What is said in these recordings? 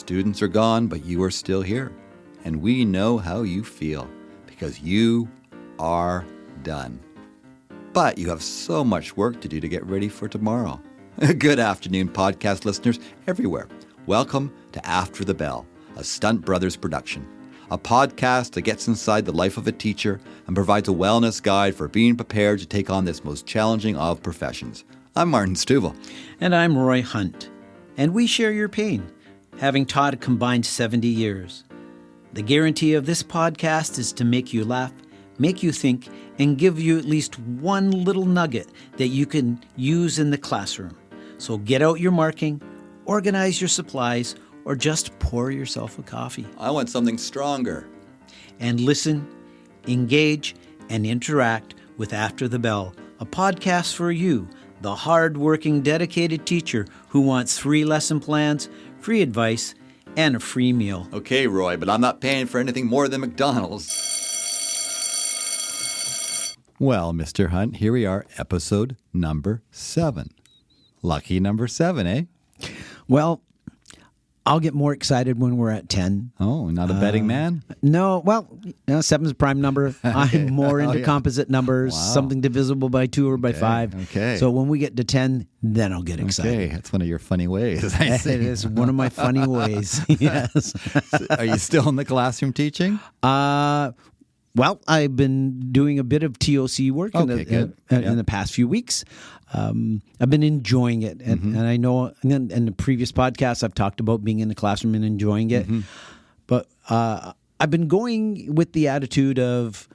students are gone, but you are still here. And we know how you feel because you are done. But you have so much work to do to get ready for tomorrow. Good afternoon, podcast listeners everywhere. Welcome to After the Bell, a Stunt Brothers production. A podcast that gets inside the life of a teacher and provides a wellness guide for being prepared to take on this most challenging of professions. I'm Martin Stuvel. And I'm Roy Hunt. And we share your pain, having taught a combined 70 years. The guarantee of this podcast is to make you laugh, make you think, and give you at least one little nugget that you can use in the classroom. So get out your marking, organize your supplies, or just pour yourself a coffee. I want something stronger. And listen, engage, and interact with After the Bell, a podcast for you, the hard-working, dedicated teacher who wants free lesson plans, free advice, and a free meal. Okay, Roy, but I'm not paying for anything more than McDonald's. Well, Mr. Hunt, here we are, episode number 7. Lucky number 7, eh? Well, I'll get more excited when we're at 10. Oh, not a betting man? No, well, 7's a prime number. I'm more into composite numbers, Wow. something divisible by 2 or by 5. Okay. So when we get to 10, then I'll get excited. Okay, that's one of your funny ways, I see. It is one of my funny ways, yes. Are you still in the classroom teaching? Well, I've been doing a bit of TOC work in the past few weeks. I've been enjoying it. And I know in the previous podcast, I've talked about being in the classroom and enjoying it. But I've been going with the attitude of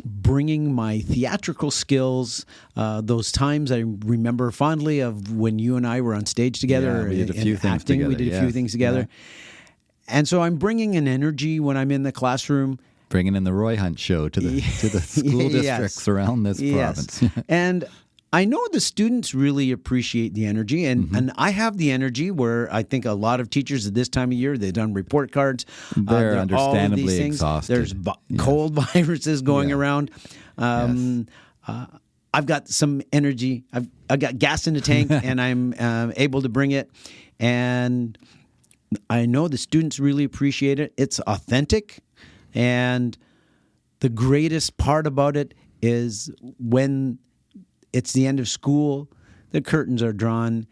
bringing my theatrical skills, those times I remember fondly of when you and I were on stage together. Yeah, we did a few things acting. together. We did a few things together. Yeah. And so I'm bringing an energy when I'm in the classroom. Bringing in the Roy Hunt show to the school districts around this province. And I know the students really appreciate the energy, and I have the energy where I think a lot of teachers at this time of year, they've done report cards. They're understandably exhausted. There's cold viruses going around. I've got some energy. I've got gas in the tank, and I'm able to bring it. And I know the students really appreciate it. It's authentic. And the greatest part about it is when it's the end of school, the curtains are drawn,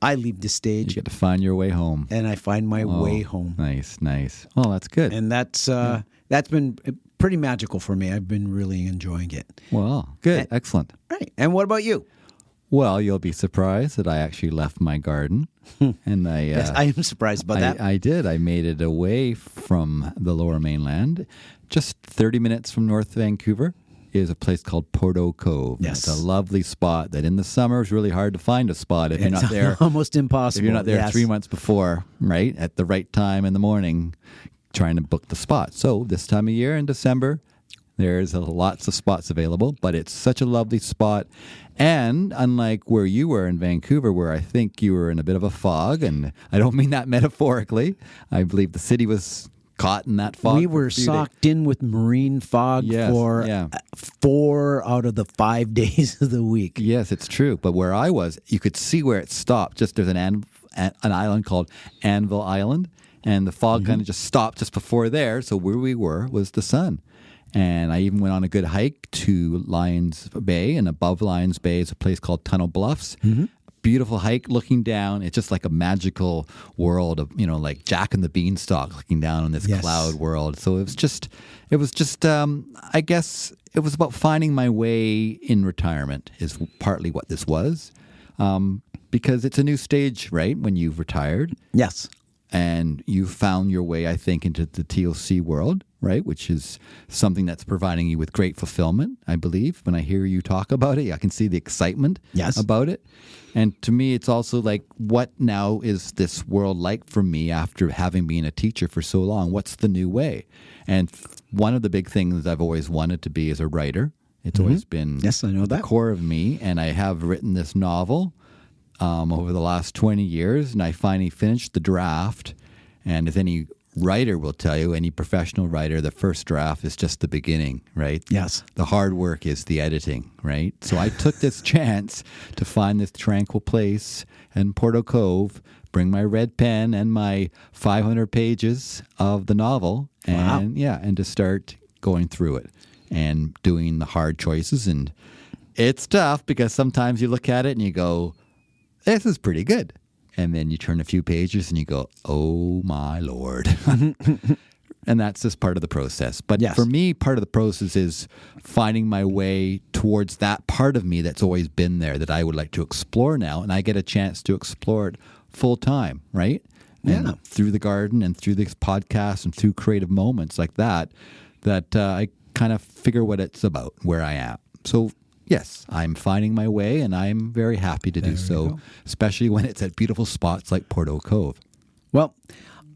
I leave the stage. You get to find your way home. And I find my way home. Nice. Well, that's good. And that's been pretty magical for me. I've been really enjoying it. Well, good. Excellent. Right. And what about you? Well, you'll be surprised that I actually left my garden. And Yes, I am surprised about that. I did. I made it away from the Lower Mainland. Just 30 minutes from North Vancouver is a place called Porto Cove. Yes. It's a lovely spot that in the summer is really hard to find a spot if you're not there. Almost impossible. If you're not there 3 months before, right, at the right time in the morning, trying to book the spot. So this time of year in December, there's lots of spots available, but it's such a lovely spot. And unlike where you were in Vancouver, where I think you were in a bit of a fog, and I don't mean that metaphorically, I believe the city was caught in that fog. We were socked in with marine fog for 4 out of the 5 days of the week. Yes, it's true. But where I was, you could see where it stopped. Just there's an island called Anvil Island, and the fog kind of just stopped just before there. So where we were was the sun. And I even went on a good hike to Lions Bay, and above Lions Bay is a place called Tunnel Bluffs. Beautiful hike looking down. It's just like a magical world of, like Jack and the Beanstalk looking down on this cloud world. So it was just, I guess it was about finding my way in retirement is partly what this was. Because it's a new stage, right? When you've retired. Yes. And you found your way, I think, into the TOC world, right? Which is something that's providing you with great fulfillment, I believe. When I hear you talk about it, I can see the excitement about it. And to me, it's also like, what now is this world like for me after having been a teacher for so long? What's the new way? And one of the big things I've always wanted to be is a writer. It's always been the core of me. And I have written this novel over the last 20 years, and I finally finished the draft. And as any writer will tell you, any professional writer, the first draft is just the beginning, right? Yes. The hard work is the editing, right? So I took this chance to find this tranquil place in Porto Cove, bring my red pen and my 500 pages of the novel, and and to start going through it and doing the hard choices. And it's tough because sometimes you look at it and you go, this is pretty good. And then you turn a few pages and you go, oh my Lord. And that's just part of the process. But for me, part of the process is finding my way towards that part of me that's always been there that I would like to explore now. And I get a chance to explore it full time, right? And through the garden and through this podcast and through creative moments like that, I kind of figure what it's about, where I am. So yes, I'm finding my way, and I'm very happy to do so, especially when it's at beautiful spots like Porto Cove. Well,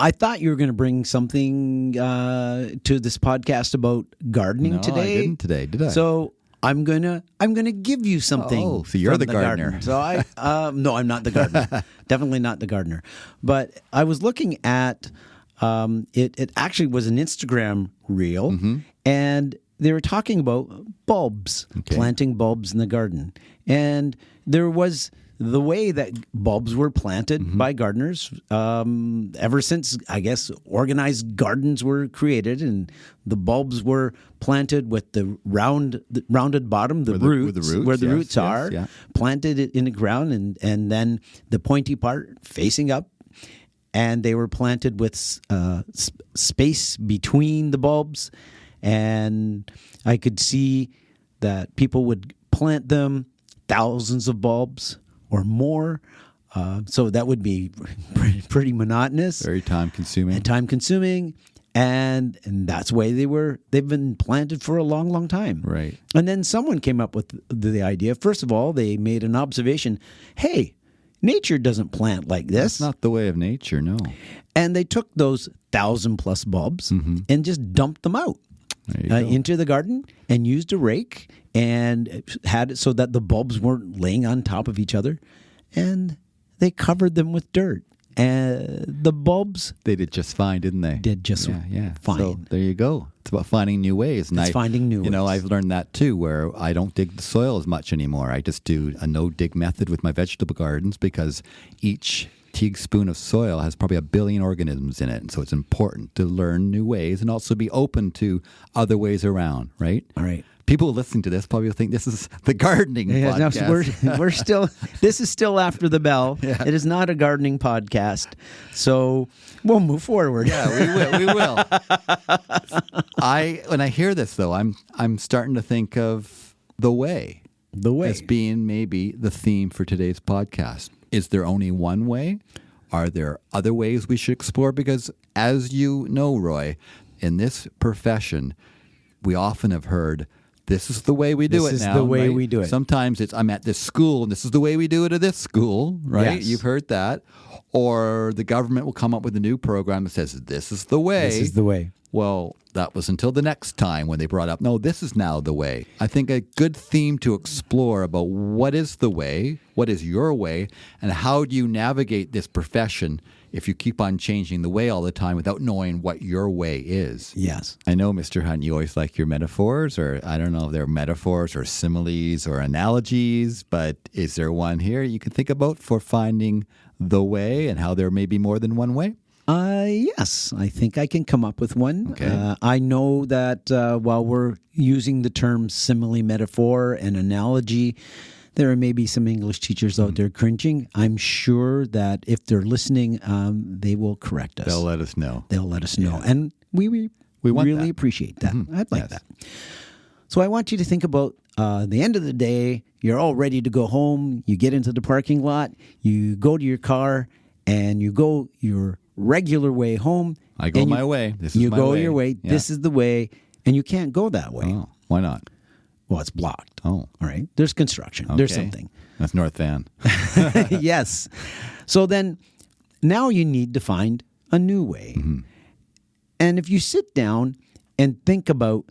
I thought you were going to bring something to this podcast about gardening today. I didn't today, did I? So I'm gonna give you something. Oh, so you're the gardener. Garden. So no, I'm not the gardener. Definitely not the gardener. But I was looking at it actually was an Instagram reel, and they were talking about bulbs, planting bulbs in the garden. And there was the way that bulbs were planted by gardeners ever since, I guess, organized gardens were created, and the bulbs were planted with the rounded bottom, the roots, where the roots are, planted it in the ground, and then the pointy part facing up. And they were planted with space between the bulbs. And I could see that people would plant them, thousands of bulbs or more. So that would be pretty monotonous. Very time-consuming. And that's the way they've been planted for a long, long time. Right. And then someone came up with the idea. First of all, they made an observation. Hey, nature doesn't plant like this. That's not the way of nature, no. And they took those 1,000+ bulbs and just dumped them out into the garden and used a rake and had it so that the bulbs weren't laying on top of each other. And they covered them with dirt. And the bulbs... They did just fine, didn't they? Did just fine. So there you go. It's about finding new ways. And finding new ways. I've learned that too, where I don't dig the soil as much anymore. I just do a no-dig method with my vegetable gardens because each teaspoon of soil has probably 1 billion organisms in it. And so it's important to learn new ways and also be open to other ways around, right? All right. People listening to this probably think this is the gardening podcast. No, we're still. This is still after the bell. Yeah. It is not a gardening podcast, so we'll move forward. Yeah, we will. When I hear this though, I'm starting to think of the way as being maybe the theme for today's podcast. Is there only one way? Are there other ways we should explore? Because as you know, Roy, in this profession, we often have heard. This is the way we do it now. This is the way we do it. Sometimes it's, I'm at this school, and this is the way we do it at this school, right? Yes. You've heard that. Or the government will come up with a new program that says, this is the way. This is the way. Well, that was until the next time when they brought up, no, this is now the way. I think a good theme to explore about what is the way, what is your way, and how do you navigate this profession if you keep on changing the way all the time without knowing what your way is. Yes. I know, Mr. Hunt, you always like your metaphors, or I don't know if they're metaphors or similes or analogies, but is there one here you can think about for finding the way and how there may be more than one way? Yes, I think I can come up with one. Okay. I know that while we're using the term simile, metaphor, and analogy, there may be some English teachers out there cringing. I'm sure that if they're listening, they will correct us. They'll let us know. Yeah. And we really appreciate that. I'd like that. So I want you to think about the end of the day, you're all ready to go home. You get into the parking lot. You go to your car, and you go your regular way home. I go my way. This is my way. You go your way. Yeah. This is the way. And you can't go that way. Oh, why not? Well, it's blocked. Oh. All right. There's construction. Okay. There's something. That's North Van. Yes. So then now you need to find a new way. Mm-hmm. And if you sit down and think about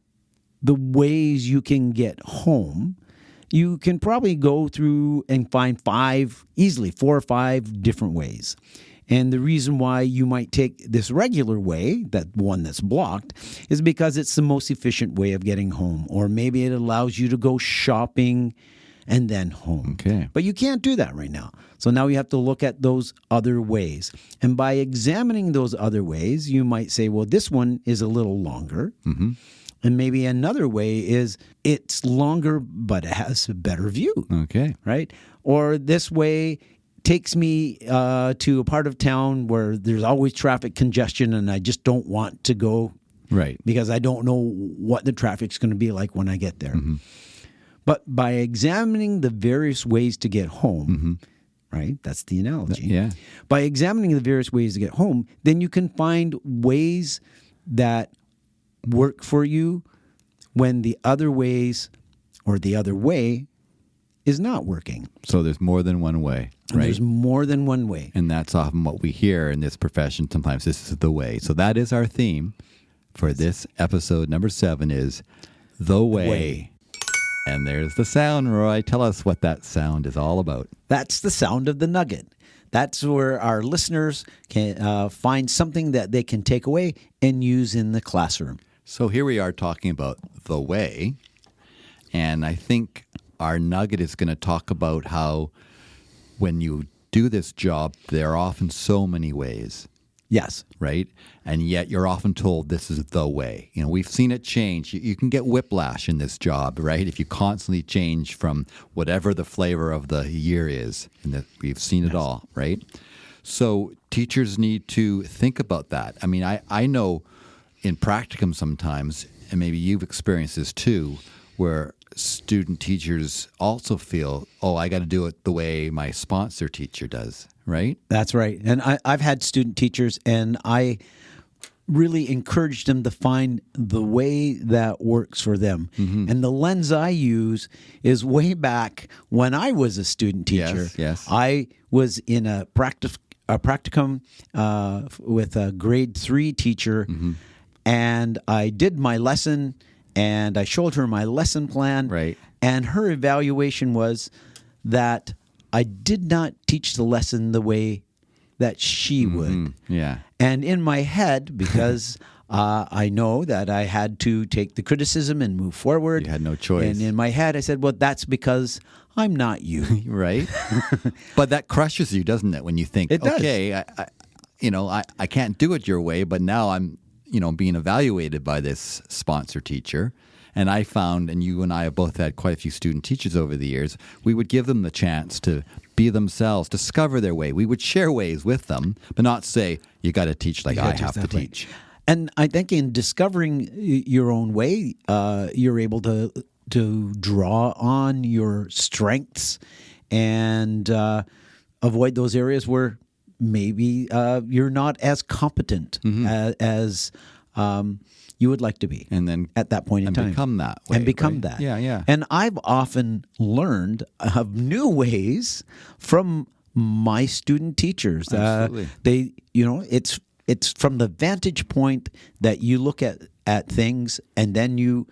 the ways you can get home, you can probably go through and find 4 or 5 different ways. And the reason why you might take this regular way, that one that's blocked, is because it's the most efficient way of getting home. Or maybe it allows you to go shopping and then home. Okay. But you can't do that right now. So now you have to look at those other ways. And by examining those other ways, you might say, well, this one is a little longer. Mm-hmm. And maybe another way is it's longer, but it has a better view. Okay. Right? Or this way takes me to a part of town where there's always traffic congestion and I just don't want to go. Right. Because I don't know what the traffic's going to be like when I get there. Mm-hmm. But by examining the various ways to get home, right? That's the analogy. Yeah. By examining the various ways to get home, then you can find ways that work for you when the other ways or the other way is not working. So there's more than one way, right? And there's more than one way. And that's often what we hear in this profession. Sometimes this is the way. So that is our theme for this episode number 7 is The Way. And there's the sound, Roy. Tell us what that sound is all about. That's the sound of the nugget. That's where our listeners can find something that they can take away and use in the classroom. So here we are talking about the way, and I think our nugget is going to talk about how when you do this job, there are often so many ways. Yes. Right? And yet you're often told this is the way. You know, we've seen it change. You can get whiplash in this job, right? If you constantly change from whatever the flavor of the year is. And we've seen it all, right? So teachers need to think about that. I mean, I know in practicum sometimes, and maybe you've experienced this too, where student teachers also feel, oh, I got to do it the way my sponsor teacher does, right? That's right. And I've had student teachers, and I really encourage them to find the way that works for them. Mm-hmm. And the lens I use is way back when I was a student teacher. Yes. I was in a practicum with a grade 3 teacher, and I did my lesson, and I showed her my lesson plan. Right. And her evaluation was that I did not teach the lesson the way that she would. Yeah. And in my head, because I know that I had to take the criticism and move forward. You had no choice. And in my head, I said, well, that's because I'm not you. Right. But that crushes you, doesn't it, when you think, it does. Okay, I can't do it your way, but now I'm being evaluated by this sponsor teacher. And I found, and you and I have both had quite a few student teachers over the years, we would give them the chance to be themselves, discover their way. We would share ways with them, but not say, you got to teach like I have to teach. And I think in discovering your own way, you're able to draw on your strengths and avoid those areas where maybe you're not as competent as you would like to be. And then at that point in time. And become that way. And become right? that. Yeah. And I've often learned of new ways from my student teachers. Absolutely. It's from the vantage point that you look at things, and then you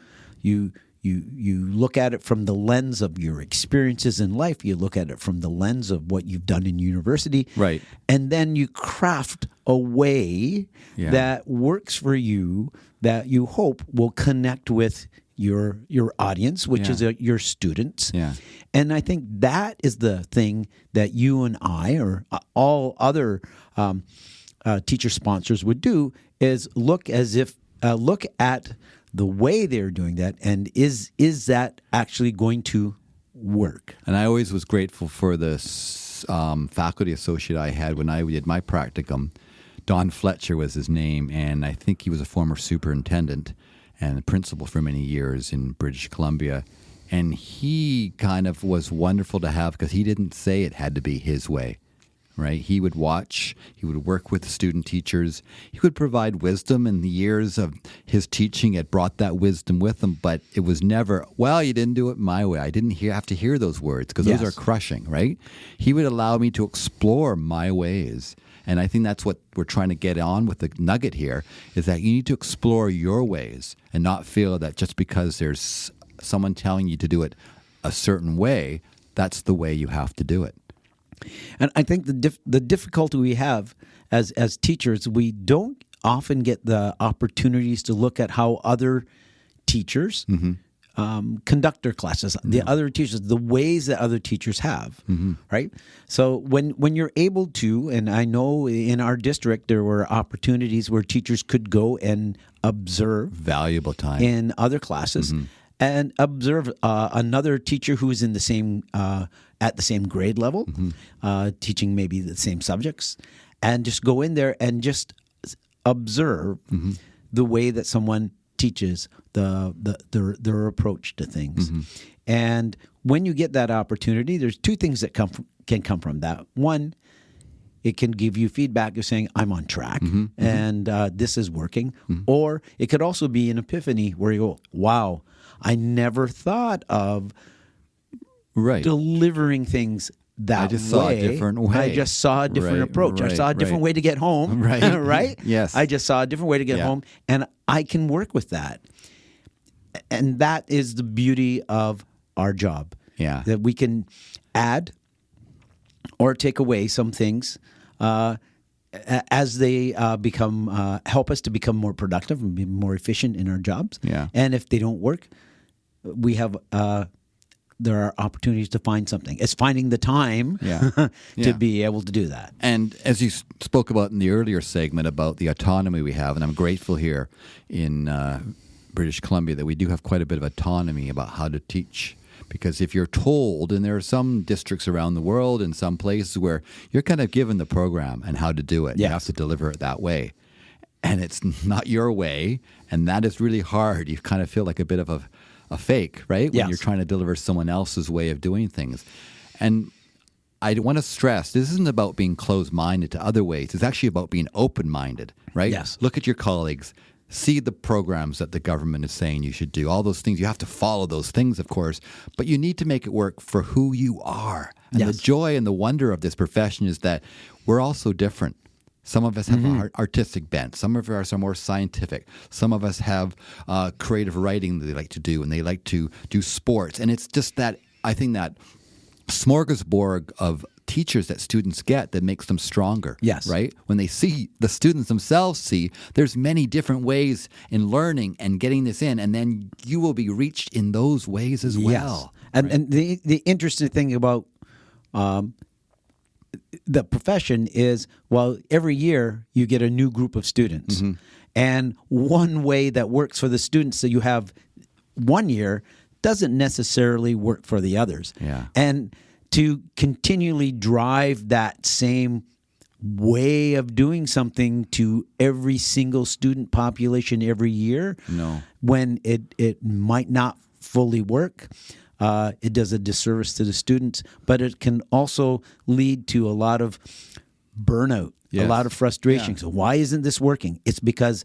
look at it from the lens of your experiences in life. You look at it from the lens of what you've done in university. Right. And then you craft a way that works for you, that you hope will connect with your audience, which is your students. Yeah. And I think that is the thing that you and I, or all other teacher sponsors would do, is look at the way they're doing that, and is that actually going to work? And I always was grateful for this faculty associate I had when I did my practicum. Don Fletcher was his name, and I think he was a former superintendent and principal for many years in British Columbia. And he kind of was wonderful to have because he didn't say it had to be his way. Right? He would watch, he would work with student teachers, he would provide wisdom, and the years of his teaching had brought that wisdom with him, but it was never, well, you didn't do it my way. I didn't have to hear those words because those are crushing, right? He would allow me to explore my ways. And I think that's what we're trying to get on with the nugget here, is that you need to explore your ways and not feel that just because there's someone telling you to do it a certain way, that's the way you have to do it. And I think the difficulty we have as teachers, we don't often get the opportunities to look at how other teachers conduct their classes, the other teachers, the ways that other teachers have, right? So when you're able to, and I know in our district there were opportunities where teachers could go and observe valuable time in other classes and observe another teacher who's in the same at the same grade level, teaching maybe the same subjects, and just go in there and just observe the way that someone teaches their approach to things. And when you get that opportunity, there's two things that can come from that. One, it can give you feedback of saying, I'm on track and this is working. Or it could also be an epiphany where you go, wow, I never thought of delivering things that way. I just saw a different way. I just saw a different approach. I saw a different way to get home. Right? Yes. I just saw a different way to get home, and I can work with that. And that is the beauty of our job. Yeah. That we can add or take away some things as they help us to become more productive and be more efficient in our jobs. Yeah. And if they don't work, we have there are opportunities to find something. It's finding the time to be able to do that. And as you spoke about in the earlier segment about the autonomy we have, and I'm grateful here in British Columbia that we do have quite a bit of autonomy about how to teach. Because if you're told, and there are some districts around the world and some places where you're kind of given the program and how to do it. Yes. You have to deliver it that way. And it's not your way, and that is really hard. You kind of feel like a bit of a fake, right? When you're trying to deliver someone else's way of doing things. And I want to stress, this isn't about being closed-minded to other ways. It's actually about being open-minded, right? Yes. Look at your colleagues. See the programs that the government is saying you should do. All those things. You have to follow those things, of course, but you need to make it work for who you are. And the joy and the wonder of this profession is that we're all so different. Some of us have an artistic bent. Some of us are more scientific. Some of us have creative writing that they like to do, and they like to do sports. And it's just that, I think that smorgasbord of teachers that students get that makes them stronger. Yes. Right? When they see, the students themselves see, there's many different ways in learning and getting this in, and then you will be reached in those ways as well. And the interesting thing about the profession is, well, every year you get a new group of students. And one way that works for the students that you have one year doesn't necessarily work for the others. Yeah. And to continually drive that same way of doing something to every single student population every year, when it might not fully work, it does a disservice to the students, but it can also lead to a lot of burnout, a lot of frustration. So why isn't this working? It's because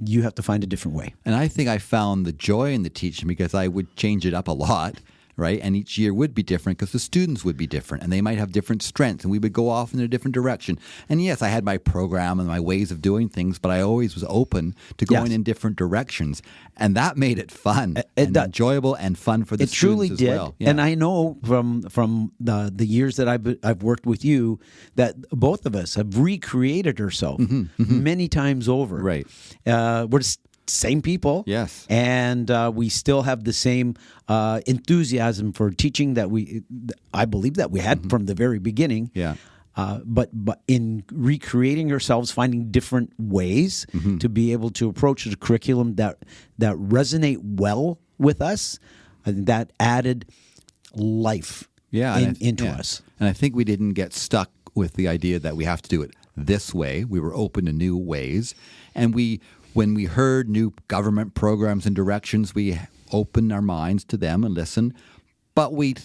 you have to find a different way. And I think I found the joy in the teaching because I would change it up a lot. Right? And each year would be different because the students would be different and they might have different strengths and we would go off in a different direction. And yes, I had my program and my ways of doing things, but I always was open to going in different directions. And that made it fun and enjoyable and fun for the students as well. It truly did. And I know from the years that I've worked with you that both of us have recreated ourselves many times over. Right. We're same people. Yes. And we still have the same enthusiasm for teaching that I believe that we had from the very beginning. Yeah. But in recreating ourselves, finding different ways to be able to approach the curriculum that resonate well with us, I think that added life into us. And I think we didn't get stuck with the idea that we have to do it this way. We were open to new ways. And when we heard new government programs and directions, we opened our minds to them and listened. But we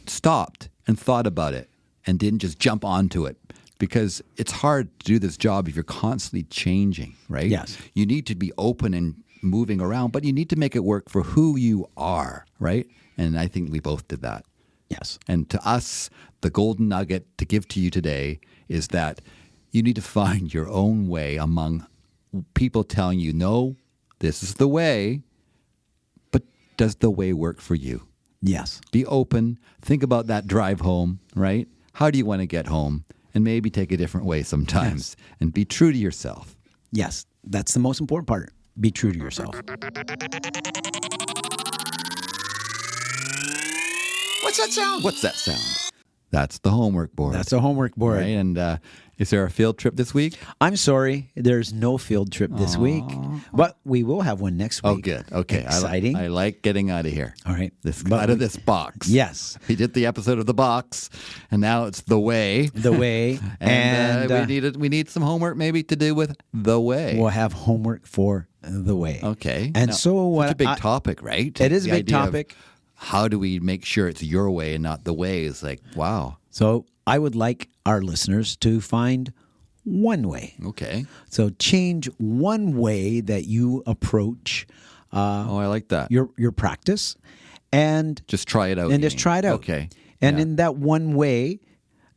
stopped and thought about it and didn't just jump onto it because it's hard to do this job if you're constantly changing, right? Yes. You need to be open and moving around, but you need to make it work for who you are, right? And I think we both did that. Yes. And to us, the golden nugget to give to you today is that you need to find your own way among people telling you, no, this is the way, but does the way work for you? Yes. Be open. Think about that drive home, right? How do you want to get home? And maybe take a different way sometimes. Yes. And be true to yourself. Yes. That's the most important part. Be true to yourself. What's that sound? What's that sound? That's the homework board. That's a homework board. Right? And is there a field trip this week? I'm sorry, there's no field trip this week, but we will have one next week. Oh, good. Okay. Exciting. I like getting out of here. All right. Out of this box. Yes. We did the episode of The Box, and now it's The Way. The Way. and we need some homework maybe to do with The Way. We'll have homework for The Way. Okay. And now, so it's a big topic, right? It is a big topic. How do we make sure it's your way and not the way? Is like, wow. So I would like our listeners to find one way. Okay. So change one way that you approach. I like that. Your practice, and just try it out. And just try it out. Okay. And in that one way,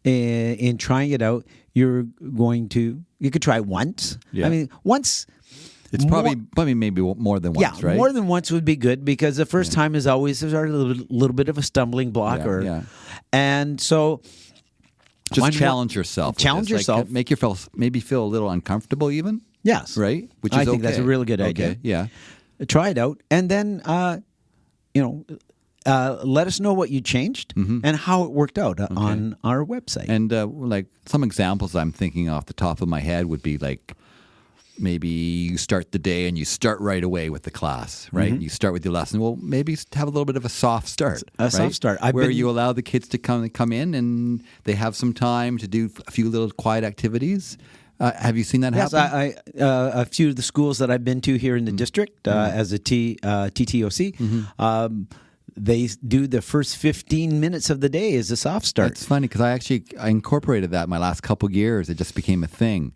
in trying it out, you could try once. Yeah. I mean, once. It's probably maybe more than once, right? More than once would be good because the first time is always a little bit of a stumbling block. And so just challenge yourself. Challenge yourself. Like, make yourself maybe feel a little uncomfortable even. Yes. Right? Which is I think that's a really good idea. Okay, yeah. Try it out and then, let us know what you changed and how it worked out on our website. And like some examples I'm thinking off the top of my head would be like, maybe you start the day and you start right away with the class, right? You start with your lesson. Well, maybe have a little bit of a soft start. Soft start. Where you allow the kids to come in and they have some time to do a few little quiet activities. Have you seen that happen? Yes, a few of the schools that I've been to here in the district as a TTOC, they do the first 15 minutes of the day as a soft start. It's funny because I incorporated that in my last couple of years. It just became a thing.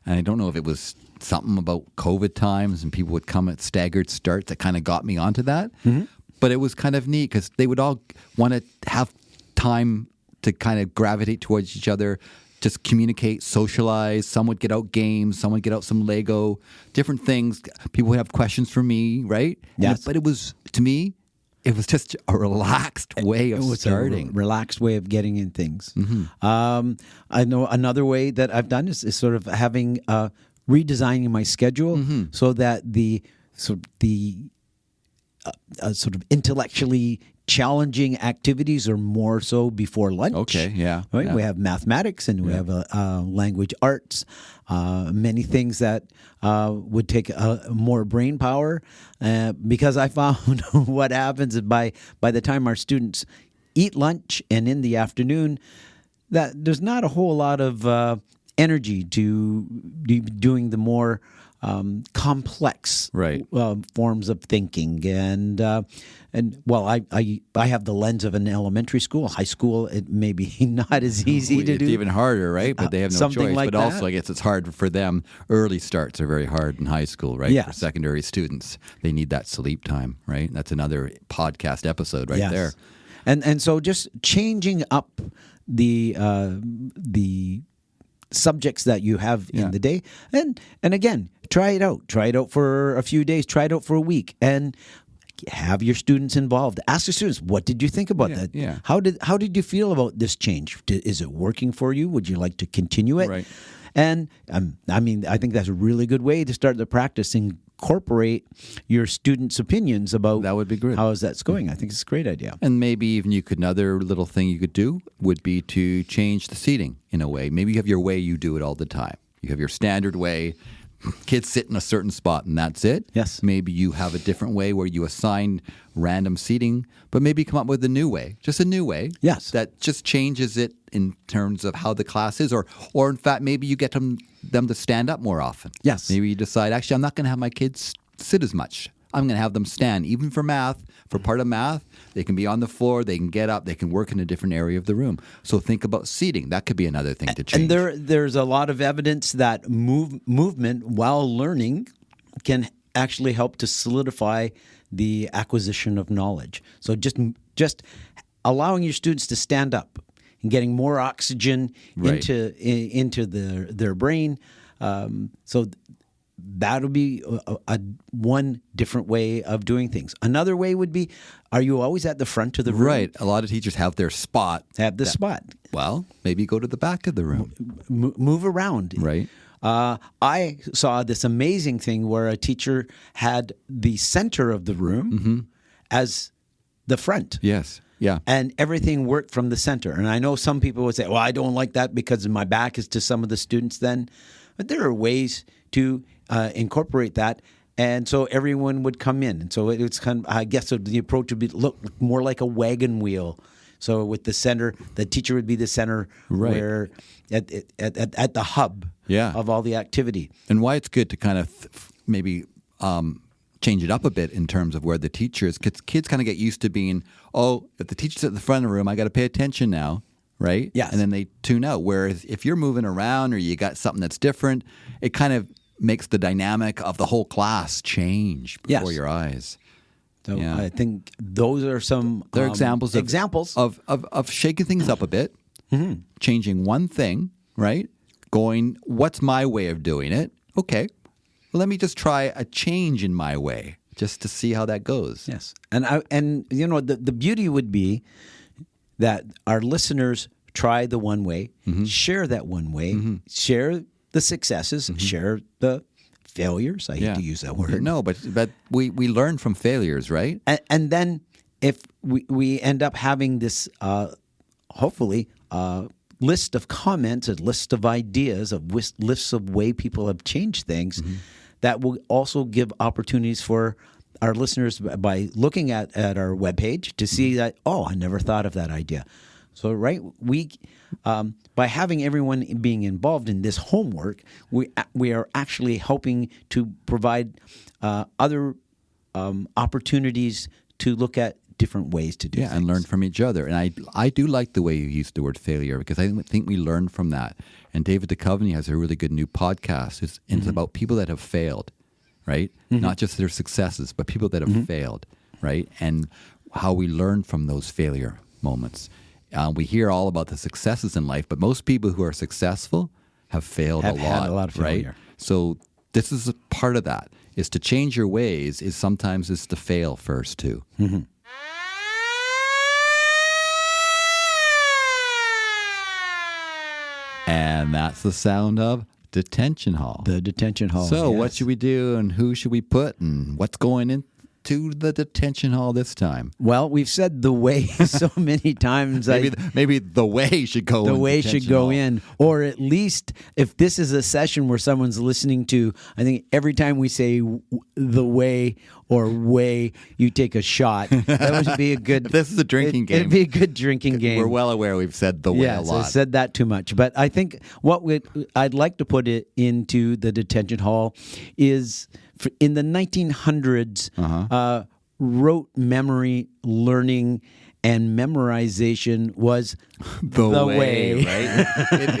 And I don't know if it was something about COVID times and people would come at staggered starts that kind of got me onto that. But it was kind of neat because they would all want to have time to kind of gravitate towards each other, just communicate, socialize. Some would get out games, some would get out some Lego, different things. People would have questions for me, right? Yes. But it was, to me, it was just a relaxed way of starting. A relaxed way of getting in things. I know another way that I've done is sort of having redesigning my schedule so that the sort of intellectually challenging activities are more so before lunch. Okay, yeah. Right? Yeah. We have mathematics and we have language arts, many things that would take more brain power because I found what happens is by the time our students eat lunch and in the afternoon, that there's not a whole lot of energy to be doing the more complex forms of thinking, and I have the lens of an elementary school. High school, it may be not as easy to do. It's even harder, right? But they have no something choice. like but that. Also, I guess it's hard for them. Early starts are very hard in high school, right? Yes. For secondary students, they need that sleep time, right? That's another podcast episode right there. And so just changing up the subjects that you have in the day, and again, try it out for a few days, try it out for a week, and have your students involved. Ask your students, what did you think about that? How did you feel about this change? Is it working for you? Would you like to continue it? Right. And I think that's a really good way to start the practice. Incorporate your students' opinions about that would be great. How is that going? I think it's a great idea. And maybe even another little thing you could do would be to change the seating in a way. Maybe you have your way you do it all the time. You have your standard way. Kids sit in a certain spot and that's it. Yes. Maybe you have a different way where you assign random seating, but maybe come up with a new way, just a new way. Yes. That just changes it in terms of how the class is, or in fact, maybe you get them to stand up more often. Yes. Maybe you decide, actually, I'm not going to have my kids sit as much. I'm going to have them stand, even for math, for part of math. They can be on the floor, they can get up, they can work in a different area of the room. So think about seating. That could be another thing to change. And there's a lot of evidence that movement while learning can actually help to solidify the acquisition of knowledge. So just allowing your students to stand up and getting more oxygen into their brain. So that'll be one different way of doing things. Another way would be, are you always at the front of the room? Right. A lot of teachers have their spot. Spot. Well, maybe go to the back of the room. Move around. Right. I saw this amazing thing where a teacher had the center of the room as the front. Yes. Yeah. And everything worked from the center. And I know some people would say, well, I don't like that because my back is to some of the students then. But there are ways to incorporate that. And so everyone would come in. And so it's kind of, I guess the approach would be look more like a wagon wheel. So with the center, the teacher would be the center, where at the hub of all the activity. And why it's good to kind of maybe change it up a bit in terms of where the teacher is. Kids kind of get used to being, if the teacher's at the front of the room, I got to pay attention now, right? Yes. And then they tune out. Whereas if you're moving around or you got something that's different, it kind of makes the dynamic of the whole class change before your eyes. So I think those are some examples of shaking things up a bit, changing one thing, right? Going, what's my way of doing it? Okay, well, let me just try a change in my way just to see how that goes. Yes, and the beauty would be that our listeners try the one way, share that one way, share the successes, share the failures. I hate to use that word. No, but we learn from failures, right? And then if we end up having this, hopefully, list of comments, a list of ideas, lists of way people have changed things, that will also give opportunities for our listeners by looking at our webpage to see that, I never thought of that idea. So, by having everyone being involved in this homework, we are actually helping to provide other opportunities to look at different ways to do things. And learn from each other. And I do like the way you used the word failure, because I think we learn from that. And David Duchovny has a really good new podcast. It's about people that have failed, right? Not just their successes, but people that have failed, right? And how we learn from those failure moments. We hear all about the successes in life, but most people who are successful have failed a lot. Had a lot of failure. Right? So this is a part of that. Is to change your ways is sometimes to fail first too. And that's the sound of Detention Hall. The Detention Hall. So what should we do, and who should we put, and what's going into the Detention Hall this time? Well, we've said the way so many times. Maybe the way should go in. The way should go in. Or at least if this is a session where someone's listening to, I think every time we say the way or way, you take a shot. That would be a good... This is a drinking game. It'd be a good drinking game. We're well aware we've said the way a lot. I said that too much. But I think I'd like to put it into the Detention Hall is... In the 1900s, rote memory learning and memorization was the way. Right?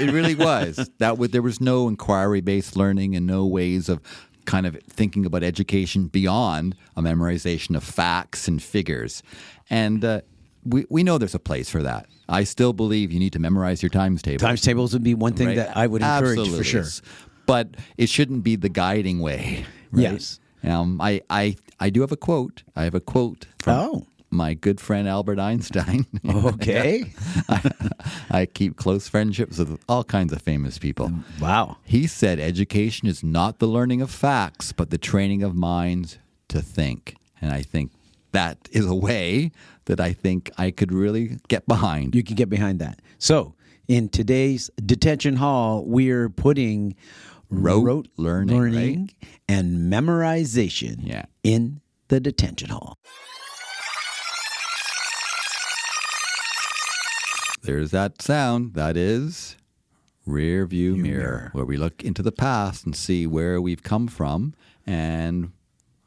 It really was. There was no inquiry-based learning and no ways of kind of thinking about education beyond a memorization of facts and figures. And we know there's a place for that. I still believe you need to memorize your times tables. Times tables would be one thing that I would encourage for sure. But it shouldn't be the guiding way. Right? Yes. I do have a quote. I have a quote from my good friend Albert Einstein. Okay. I keep close friendships with all kinds of famous people. Wow. He said, education is not the learning of facts, but the training of minds to think. And I think that is a way that I think I could really get behind. You can get behind that. So in today's Detention Hall, we're putting... Rote learning right? and memorization in the Detention Hall. There's that sound. That is Rearview Mirror, where we look into the past and see where we've come from. And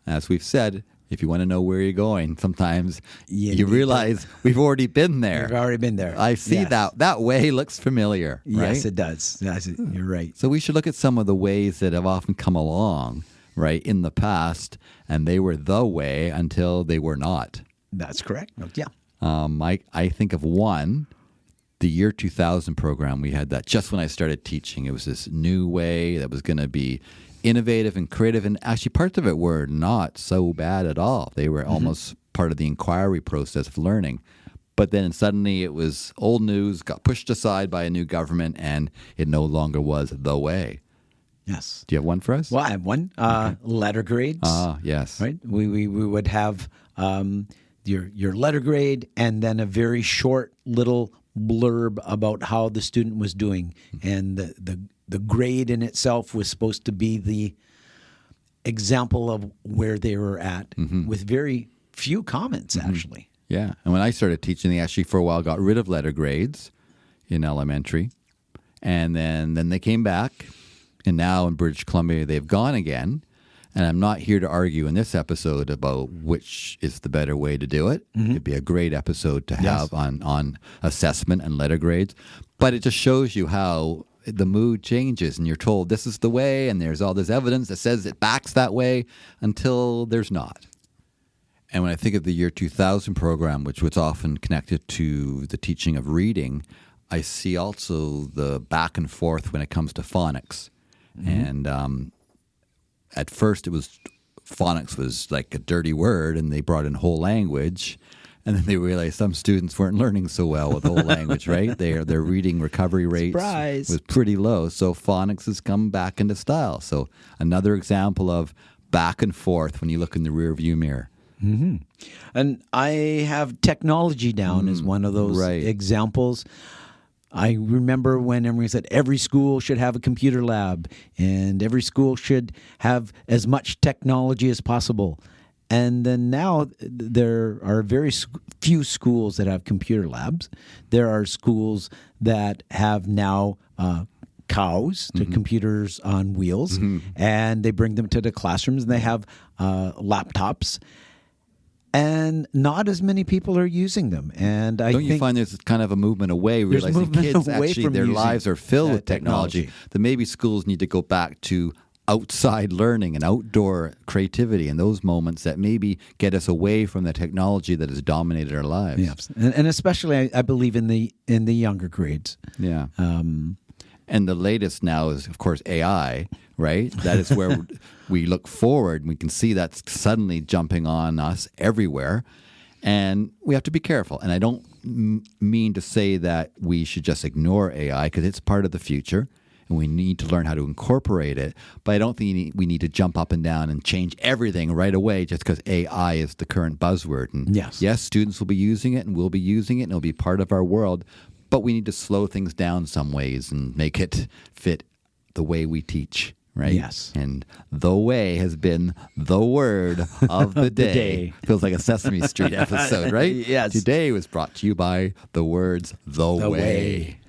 as we've said, if you want to know where you're going, sometimes you realize we've already been there. We've already been there. I see that way looks familiar. Right? Yes, it does. You're right. So we should look at some of the ways that have often come along, right, in the past, and they were the way until they were not. That's correct. Yeah. I think of one, the year 2000 program. We had that just when I started teaching. It was this new way that was going to be innovative and creative, and actually parts of it were not so bad at all. They were almost part of the inquiry process of learning. But then suddenly it was old news, got pushed aside by a new government, and it no longer was the way. Yes. Do you have one for us? Well, I have one. Letter grades. Yes. Right? We would have your letter grade, and then a very short little blurb about how the student was doing. And the grade in itself was supposed to be the example of where they were at, with very few comments, actually. Yeah. And when I started teaching, they actually for a while got rid of letter grades in elementary. And then they came back. And now in British Columbia, they've gone again. And I'm not here to argue in this episode about which is the better way to do it. It'd be a great episode to have on assessment and letter grades. But it just shows you how the mood changes and you're told this is the way and there's all this evidence that says it backs that way until there's not. And when I think of the year 2000 program, which was often connected to the teaching of reading, I see also the back and forth when it comes to phonics. And at first phonics was like a dirty word and they brought in whole language. And then they realized some students weren't learning so well with whole language, right? Their reading recovery rates was pretty low. So phonics has come back into style. So another example of back and forth when you look in the rearview mirror. And I have technology down as one of those examples. I remember when everyone said every school should have a computer lab and every school should have as much technology as possible. And then now there are very few schools that have computer labs. There are schools that have now cows, to computers on wheels, and they bring them to the classrooms and they have laptops. And not as many people are using them. And don't you find there's kind of a movement away, realizing kids actually their lives are filled with technology, that maybe schools need to go back to outside learning and outdoor creativity and those moments that maybe get us away from the technology that has dominated our lives. Yes. And especially, I believe, in the younger grades. Yeah. And the latest now is, of course, AI, right? That is where we look forward and we can see that's suddenly jumping on us everywhere. And we have to be careful. And I don't mean to say that we should just ignore AI because it's part of the future and we need to learn how to incorporate it. But I don't think we need to jump up and down and change everything right away just because AI is the current buzzword. And yes, students will be using it and we'll be using it and it'll be part of our world. But we need to slow things down some ways and make it fit the way we teach, right? Yes. And the way has been the word of the day. Feels like a Sesame Street episode, right? Yes. Today was brought to you by the words the way.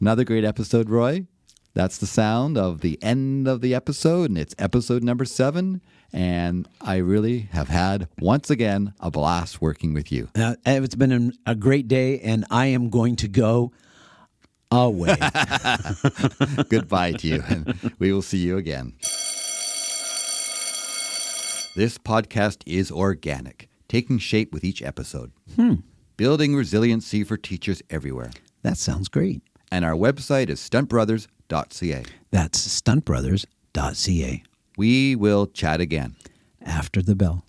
Another great episode, Roy. That's the sound of the end of the episode, and it's episode number 7. And I really have had, once again, a blast working with you. It's been a great day, and I am going to go away. Goodbye to you, and we will see you again. This podcast is organic, taking shape with each episode. Building resiliency for teachers everywhere. That sounds great. And our website is stuntbrothers.ca. That's stuntbrothers.ca. We will chat again. After the bell.